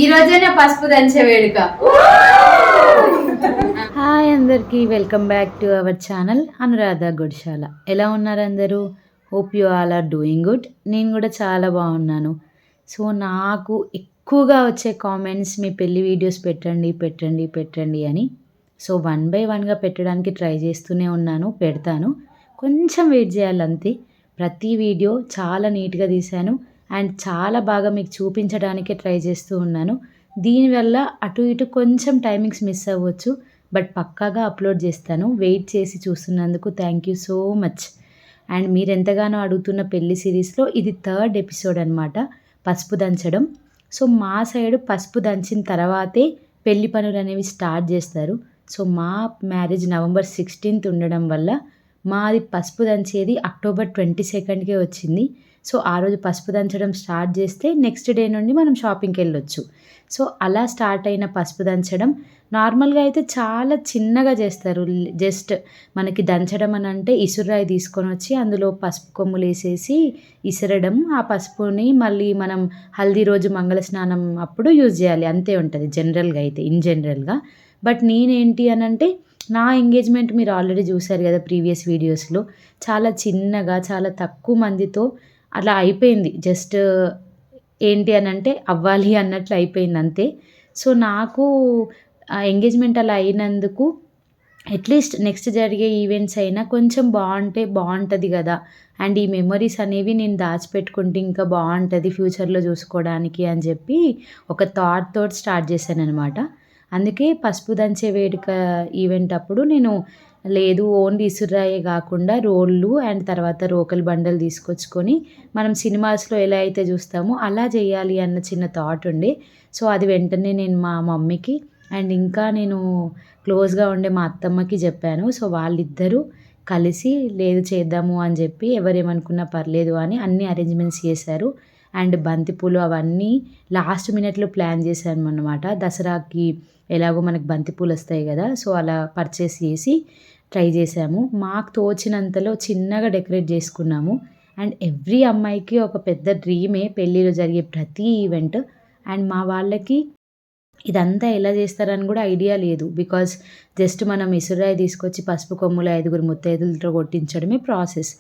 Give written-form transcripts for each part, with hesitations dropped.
ఈ రోజైనా పసుపు దంచే వేడుక. హాయ్ అందరికీ, welcome back to our channel Anuradha Gudishala. ఎలా ఉన్నారు అందరూ? Hope you all are doing good. నేను కూడా చాలా బాగున్నాను. సో నాకు ఎక్కువగా వచ్చే కామెంట్స్ మీ పెళ్లి వీడియోస్ పెట్టండి పెట్టండి పెట్టండి అని. సో 1 by 1గా పెట్టడానికి ట్రై చేస్తూనే ఉన్నాను, పెడతాను. కొంచెం వెయిట్ చేయాలి అంతే. ప్రతి వీడియో చాలా నీట్గా తీశాను అండ్ చాలా బాగా మీకు చూపించడానికే ట్రై చేస్తూ ఉన్నాను. దీనివల్ల అటు ఇటు కొంచెం టైమింగ్స్ మిస్ అవ్వచ్చు, బట్ పక్కాగా అప్లోడ్ చేస్తాను. వెయిట్ చేసి చూస్తున్నందుకు thank you so much. And మీరు ఎంతగానో అడుగుతున్న పెళ్లి సిరీస్లో ఇది 3rd ఎపిసోడ్ అనమాట, పసుపు దంచడం. సో మా సైడు పసుపు దంచిన తర్వాతే పెళ్లి పనులు అనేవి స్టార్ట్ చేస్తారు. సో మా మ్యారేజ్ November 16th ఉండడం వల్ల మాది పసుపు దంచేది October 22కే వచ్చింది. సో ఆ రోజు పసుపు దంచడం స్టార్ట్ చేస్తే నెక్స్ట్ డే నుండి మనం షాపింగ్కి వెళ్ళొచ్చు. సో అలా స్టార్ట్ అయిన పసుపు దంచడం నార్మల్గా అయితే చాలా చిన్నగా చేస్తారు. జస్ట్ మనకి దంచడం అని అంటే ఇసురాయి తీసుకొని వచ్చి అందులో పసుపు కొమ్ములు వేసేసి ఇసరడం, ఆ పసుపుని మళ్ళీ మనం హల్దీ రోజు మంగళ స్నానం అప్పుడు యూజ్ చేయాలి, అంతే ఉంటుంది జనరల్గా అయితే, ఇన్ జనరల్గా. బట్ నేనేంటి అని అంటే, నా ఎంగేజ్మెంట్ మీరు ఆల్రెడీ చూశారు కదా ప్రీవియస్ వీడియోస్లో, చాలా చిన్నగా చాలా తక్కువ మందితో అలా అయిపోయింది. జస్ట్ ఏంటి అని అంటే అవ్వాలి అన్నట్లు అయిపోయింది అంతే. సో నాకు ఎంగేజ్మెంట్ అలా అయినందుకు అట్లీస్ట్ నెక్స్ట్ జరిగే ఈవెంట్స్ అయినా కొంచెం బాగుంటుంది కదా, అండ్ ఈ మెమరీస్ అనేవి నేను దాచిపెట్టుకుంటే ఇంకా బాగుంటుంది ఫ్యూచర్లో చూసుకోవడానికి అని చెప్పి ఒక థాట్తో స్టార్ట్ చేశాను అనమాట. అందుకే పసుపు దంచే వేడుక ఈవెంట్ అప్పుడు నేను లేదు ఓన్లీ ఇసురాయే కాకుండా రోళ్ళు అండ్ తర్వాత రోకలి బండలు తీసుకొచ్చుకొని మనం సినిమాస్లో ఎలా అయితే చూస్తామో అలా చేయాలి అన్న చిన్న థాట్ ఉండే. సో అది వెంటనే నేను మా మమ్మీకి అండ్ ఇంకా నేను క్లోజ్గా ఉండే మా అత్తమ్మకి చెప్పాను. సో వాళ్ళిద్దరూ కలిసి లేదు చేద్దాము అని చెప్పి ఎవరేమనుకున్నా పర్లేదు అని అన్ని అరేంజ్మెంట్స్ చేశారు. అండ్ బంతిపూలు అవన్నీ లాస్ట్ మినిట్లో ప్లాన్ చేశాను అన్నమాట. దసరాకి ఎలాగో మనకు బంతిపూలు వస్తాయి కదా, సో అలా పర్చేస్ చేసి ట్రై చేసాము. మాకు తోచినంతలో చిన్నగా డెకరేట్ చేసుకున్నాము. అండ్ ఎవ్రీ అమ్మాయికి ఒక పెద్ద డ్రీమే పెళ్ళిలో జరిగే ప్రతి ఈవెంట్. అండ్ మా వాళ్ళకి ఇదంతా ఎలా చేస్తారని కూడా ఐడియా లేదు, బికాజ్ జస్ట్ మనం ఇసురాయి తీసుకొచ్చి పసుపు కొమ్ములు 5 ముత్తైదులతో కొట్టించడమే ప్రాసెస్.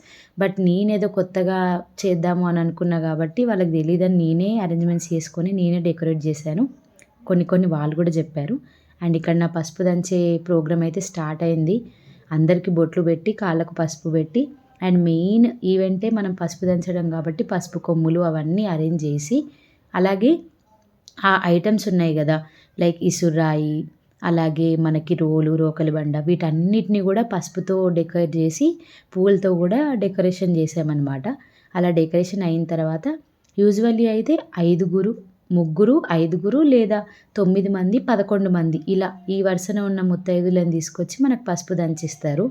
బట్ నేనేదో కొత్తగా చేద్దాము అని అనుకున్నా కాబట్టి వాళ్ళకి తెలియదని నేనే అరేంజ్మెంట్స్ చేసుకొని నేనే డెకరేట్ చేశాను. కొన్ని వాళ్ళు కూడా చెప్పారు. అండ్ ఇక్కడ నా పసుపు దంచే ప్రోగ్రామ్ అయితే స్టార్ట్ అయింది. అందరికీ బొట్లు పెట్టి కాళ్ళకు పసుపు పెట్టి, అండ్ మెయిన్ ఈవెంటే మనం పసుపు దంచడం కాబట్టి పసుపు కొమ్ములు అవన్నీ అరేంజ్ చేసి, అలాగే ఆ ఐటమ్స్ ఉన్నాయి కదా లైక్ ఇసురాయి, అలాగే మనకి రోకలి బండ, వీటన్నిటిని కూడా పసుపుతో డెకరేట్ చేసి పువ్వులతో కూడా డెకరేషన్ చేసామన్నమాట. అలా డెకరేషన్ అయిన తర్వాత యూజువల్లీ అయితే 5 లేదా 9 మంది 11 మంది ఇలా ఈ వరుసన ఉన్న ముత్తైదులను తీసుకొచ్చి మనకు పసుపు దంచిస్తారు,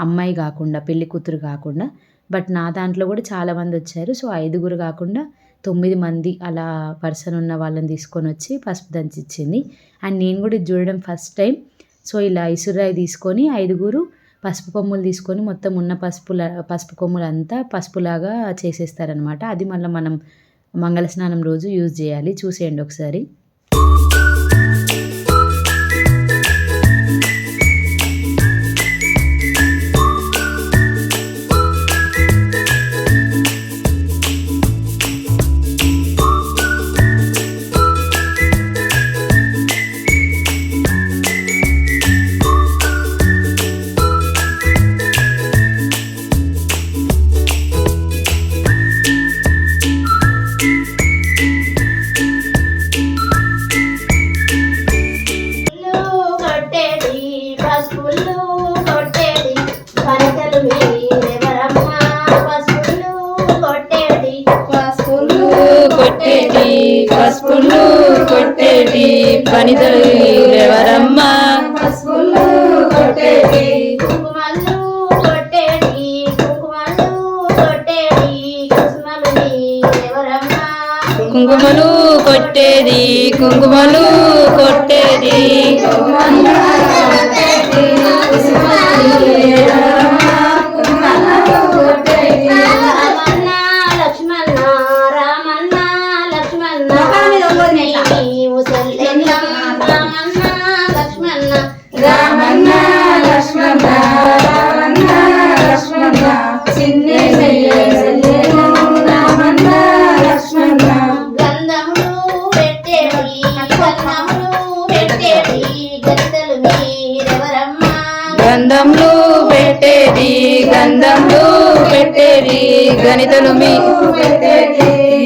అమ్మాయి కాకుండా, పెళ్లి కూతురు కాకుండా. బట్ నా దాంట్లో కూడా చాలామంది వచ్చారు. సో 5 కాకుండా 9 మంది అలా పర్సన్ ఉన్న వాళ్ళని తీసుకొని వచ్చి పసుపు దంచిచ్చింది. అండ్ నేను కూడా ఇది చూడడం ఫస్ట్ టైం. సో ఇలా ఇసురాయి తీసుకొని 5 పసుపు కొమ్ములు తీసుకొని మొత్తం ఉన్న పసుపు కొమ్ములంతా పసుపులాగా చేసేస్తారనమాట. అది మళ్ళీ మనం మంగళ స్నానం రోజు యూజ్ చేయాలి. చూసేయండి ఒకసారి. పసుపులు కొట్టేటి పనితలు ఎవరమ్మా, పసుపులు కొట్టేటి కుంకుమలు కొట్టేటి కుంకుమలు కొట్టేది కుంకుమలు కొట్టేది లక్ష్మణ రామన్న లక్ష్మణ గణితలు మీ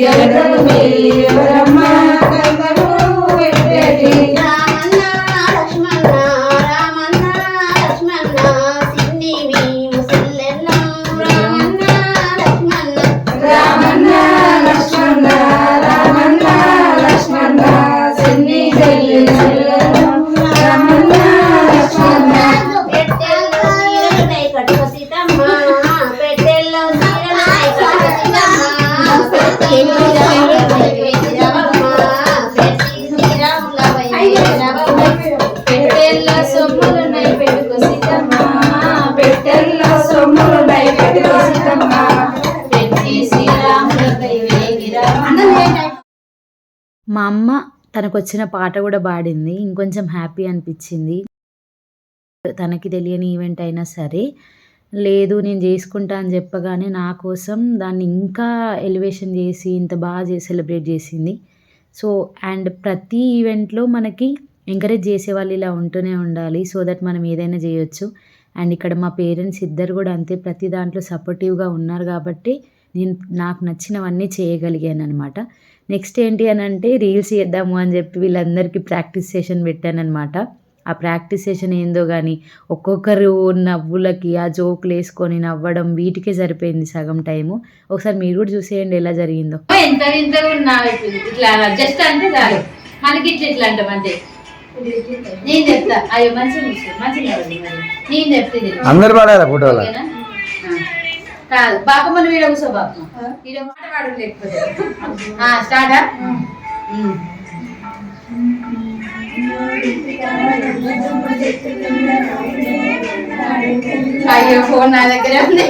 గణితలు మీ ఎవరమ్మ మా అమ్మ తనకు వచ్చిన పాట కూడా పాడింది. ఇంకొంచెం హ్యాపీ అనిపించింది. తనకి తెలియని ఈవెంట్ అయినా సరే లేదు నేను చేసుకుంటా అని చెప్పగానే నా కోసం దాన్ని ఇంకా ఎలివేషన్ చేసి ఇంత బాగా సెలబ్రేట్ చేసింది. సో అండ్ ప్రతి ఈవెంట్లో మనకి ఎంకరేజ్ చేసేవాళ్ళు ఇలా ఉంటూనే ఉండాలి. సో దట్ మనం ఏదైనా చేయొచ్చు. అండ్ ఇక్కడ మా పేరెంట్స్ ఇద్దరు కూడా అంతే ప్రతి దాంట్లో సపోర్టివ్గా ఉన్నారు కాబట్టి నేను నాకు నచ్చినవన్నీ చేయగలిగాను అనమాట. నెక్స్ట్ ఏంటి అని అంటే రీల్స్ చేద్దాము అని చెప్పి వీళ్ళందరికీ ప్రాక్టీస్ సెషన్ పెట్టానమాట. ఆ ప్రాక్టీస్ సెషన్ ఏందో కానీ ఒక్కొక్కరు నవ్వులకి ఆ జోకులు వేసుకొని నవ్వడం వీటికే సరిపోయింది సగం టైము. ఒకసారి మీరు కూడా చూసేయండి ఎలా జరిగిందో. ఎంత వింతగా ఉన్నా ఇట్లా జస్ట్ అంటే చాలు మనకి ఇట్లా అంటాం అంతే. నేను చెప్తా అయ్యో మంచిగా నేను చెప్తే అందరు పడాలి ఫోటోలో కాదు బాపమ్మ వీడ కూర్చో బాపమ్మ వీడ మాట పాడు లేకపోతే స్టార్టా అయ్యో ఫోన్ నా దగ్గర ఉంది.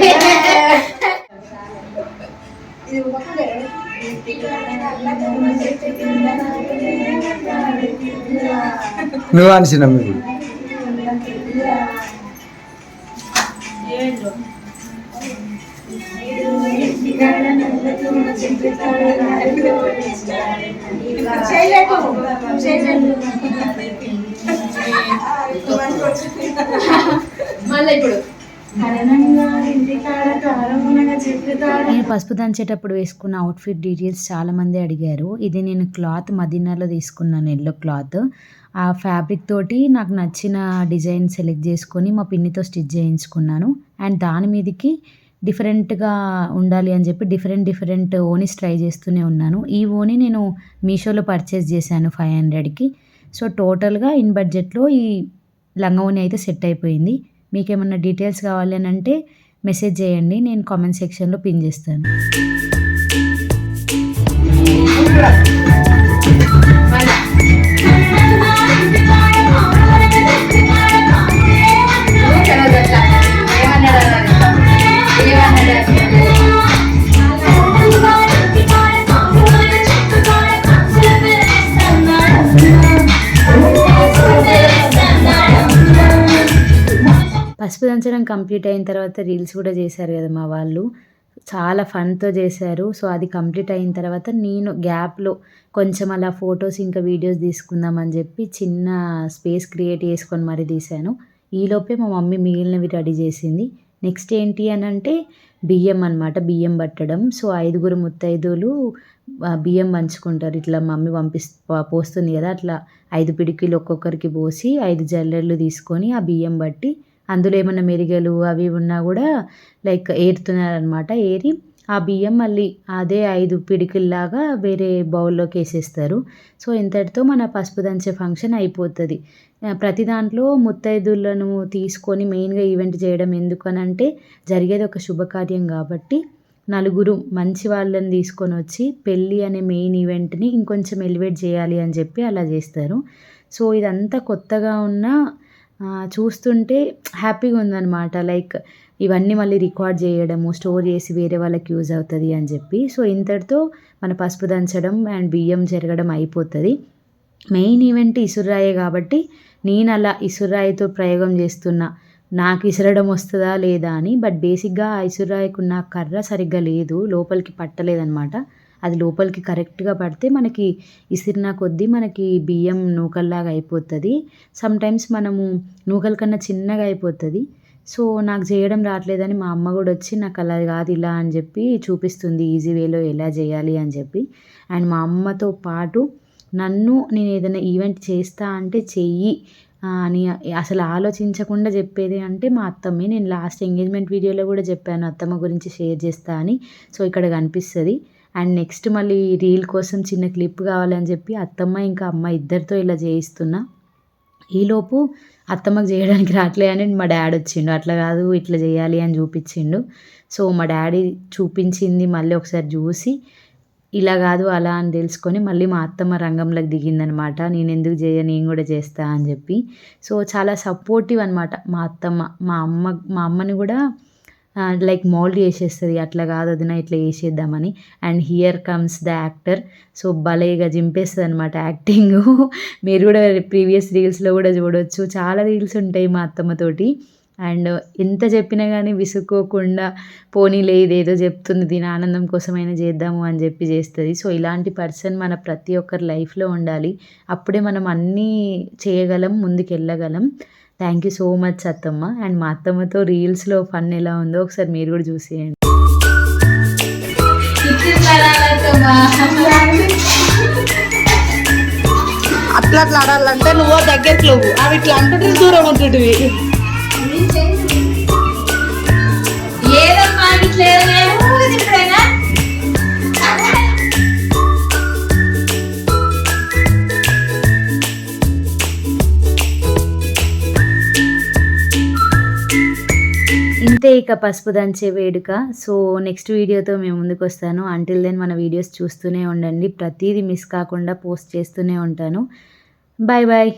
నువ్వు అనిసిన మీకు మళ్ళీ ఇప్పుడు నేను పసుపు దంచేటప్పుడు వేసుకున్న అవుట్ఫిట్ డీటెయిల్స్ చాలామంది అడిగారు. ఇది నేను క్లాత్ మదీనాలో తీసుకున్నాను, ఎల్లో క్లాత్. ఆ ఫ్యాబ్రిక్ తోటి నాకు నచ్చిన డిజైన్ సెలెక్ట్ చేసుకొని మా పిన్నితో స్టిచ్ చేయించుకున్నాను. అండ్ దాని మీదకి డిఫరెంట్గా ఉండాలి అని చెప్పి డిఫరెంట్ ఓనీస్ ట్రై చేస్తూనే ఉన్నాను. ఈ ఓనీ నేను మీషోలో పర్చేస్ చేశాను 500కి. సో టోటల్గా ఇన్ బడ్జెట్లో ఈ లంగా ఓనీ అయితే సెట్ అయిపోయింది. మీకేమన్నా డీటెయిల్స్ కావాలి అని అంటే మెసేజ్ చేయండి, నేను కామెంట్ సెక్షన్లో పిన్ చేస్తాను. పసుపు దంచడం కంప్లీట్ అయిన తర్వాత రీల్స్ కూడా చేశారు కదా మా వాళ్ళు, చాలా ఫన్తో చేశారు. సో అది కంప్లీట్ అయిన తర్వాత నేను గ్యాప్లో కొంచెం అలా ఫొటోస్ ఇంకా వీడియోస్ తీసుకుందామని చెప్పి చిన్న స్పేస్ క్రియేట్ చేసుకొని మరీ తీశాను. ఈలోపే మా మమ్మీ మిగిలినవి రెడీ చేసింది. నెక్స్ట్ ఏంటి అని అంటే బియ్యం అనమాట, బియ్యం పట్టడం. సో 5 ముత్తైదువులు బియ్యం పంచుకుంటారు. ఇట్లా మమ్మీ పోస్తుంది కదా, అట్లా 5 పిడికిలు ఒక్కొక్కరికి పోసి 5 జల్లెళ్ళు తీసుకొని ఆ బియ్యం బట్టి అందులో ఏమన్నా మెరిగలు అవి ఉన్నా కూడా లైక్ ఏరుతున్నారనమాట. ఏరి ఆ బియ్యం మళ్ళీ అదే 5 పిడికిల్లాగా వేరే బౌల్లోకి వేసేస్తారు. సో ఇంతటితో మన పసుపు దంచే ఫంక్షన్ అయిపోతుంది. ప్రతి దాంట్లో ముత్తైదులను తీసుకొని మెయిన్గా ఈవెంట్ చేయడం ఎందుకనంటే జరిగేది ఒక శుభకార్యం కాబట్టి 4 మంచి వాళ్ళని తీసుకొని వచ్చి పెళ్ళి అనే మెయిన్ ఈవెంట్ని ఇంకొంచెం ఎలివేట్ చేయాలి అని చెప్పి అలా చేస్తారు. సో ఇదంతా కొత్తగా ఉన్న చూస్తుంటే హ్యాపీగా ఉందన్నమాట. లైక్ ఇవన్నీ మళ్ళీ రికార్డ్ చేయడము, స్టోర్ చేసి వేరే వాళ్ళకి యూజ్ అవుతుంది అని చెప్పి. సో ఇంతటితో మన పసుపు దంచడం అండ్ బియ్యం చెరగడం అయిపోతుంది. మెయిన్ ఈవెంట్ ఇసురాయే కాబట్టి నేను అలా ఇసురాయితో ప్రయోగం చేస్తున్నా, నాకు ఇసరడం వస్తుందా లేదా అని. బట్ బేసిక్గా ఆ ఇసురాయికున్న కర్ర సరిగ్గా లేదు, లోపలికి పట్టలేదన్నమాట. అది లోపలికి కరెక్ట్గా పడితే మనకి ఇసిరిన కొద్దీ మనకి బియ్యం నూకల్లాగా అయిపోతుంది. సమ్టైమ్స్ మనము నూకల కన్నా చిన్నగా అయిపోతుంది. సో నాకు చేయడం రావట్లేదని మా అమ్మ కూడా వచ్చి నాకు అలా కాదు ఇలా అని చెప్పి చూపిస్తుంది ఈజీ వేలో ఎలా చేయాలి అని చెప్పి. అండ్ మా అమ్మతో పాటు నేను ఏదైనా ఈవెంట్ చేస్తా అంటే చెయ్యి అని అసలు ఆలోచించకుండా చెప్పేది అంటే మా అత్తమ్మే. నేను లాస్ట్ ఎంగేజ్మెంట్ వీడియోలో కూడా చెప్పాను అత్తమ్మ గురించి షేర్ చేస్తా అని. సో ఇక్కడ కనిపిస్తుంది. అండ్ నెక్స్ట్ మళ్ళీ రీల్ కోసం చిన్న క్లిప్ కావాలని చెప్పి అత్తమ్మ ఇంకా అమ్మ ఇద్దరితో ఇలా చేయిస్తున్నా. ఈలోపు అత్తమ్మకు చేయడానికి రావట్లే అని మా డాడీ వచ్చిండు. అట్లా కాదు ఇట్లా చేయాలి అని చూపించిండు. సో మా డాడీ చూపించింది మళ్ళీ ఒకసారి చూసి ఇలా కాదు అలా అని తెలుసుకొని మళ్ళీ మా అత్తమ్మ రంగంలోకి దిగిందనమాట. నేను ఎందుకు నేను కూడా చేస్తా అని చెప్పి. సో చాలా సపోర్టివ్ అనమాట మా అత్తమ్మ. మా అమ్మని కూడా లైక్ మోల్డ్ చేసేస్తుంది, అట్లా కాదు వదిన ఇట్లా చేసేద్దామని. And here comes the actor. So భలేగా జింపేస్తుంది అనమాట యాక్టింగ్. మీరు కూడా ప్రీవియస్ రీల్స్లో కూడా చూడవచ్చు, చాలా రీల్స్ ఉంటాయి మా అత్తమ్మతోటి. అండ్ ఎంత చెప్పినా కానీ విసుక్కోకుండా పోనీలే ఇదేదో చెప్తుంది దీని ఆనందం కోసమైనా చేద్దాము అని చెప్పి చేస్తుంది. సో ఇలాంటి పర్సన్ మన ప్రతి ఒక్కరి లైఫ్లో ఉండాలి. అప్పుడే మనం అన్నీ చేయగలం, ముందుకు వెళ్ళగలం. థ్యాంక్ యూ సో మచ్ అత్తమ్మ. అండ్ మా అత్తమ్మతో రీల్స్లో ఫన్ ఎలా ఉందో ఒకసారి మీరు కూడా చూసేయండి. అట్లా ఆడాలంటే నువ్వు దగ్గరికి లేవు, అవి ఇట్లా అంటుంటే దూరం ఉంటుంటివి. ఏదమ్మా ఇట్లా ఇంతే ఇక పసుపు దంచే వేడుక. సో నెక్స్ట్ వీడియోతో మేము ముందుకు వస్తాను. అంటిల్ దెన్ మన వీడియోస్ చూస్తూనే ఉండండి. ప్రతిదీ మిస్ కాకుండా పోస్ట్ చేస్తూనే ఉంటాను. Bye bye.